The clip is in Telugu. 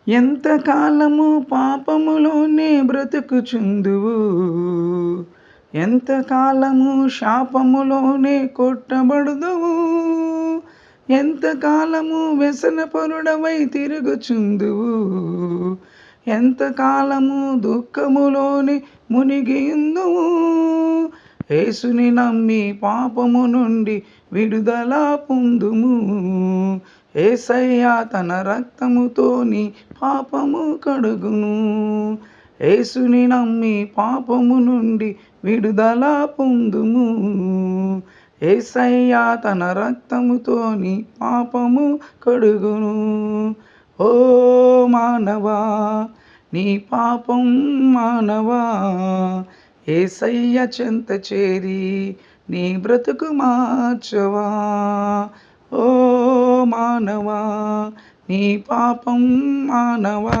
ఎంతకాలము పాపములోనే బ్రతుకుచుందువు, ఎంతకాలము శాపములోనే కొట్టబడుదువు, ఎంతకాలము వ్యసనపరుడవై తిరుగుచుందువు, ఎంతకాలము దుఃఖములోని మునిగియుందువు. యేసుని నమ్మి పాపము నుండి విడుదల పొందుము. యేసయ్య తన రక్తముతో నీ పాపము కడుగును. యేసుని నమ్మి పాపము నుండి విడుదల పొందుము. యేసయ్య తన రక్తముతో నీ పాపము కడుగును. ఓ మానవా, నీ పాపం మానవా, యేసయ్య చెంత చేరి నీ బ్రతుకు మార్చవా. ఓ మానవా, నీ పాపం మానవా.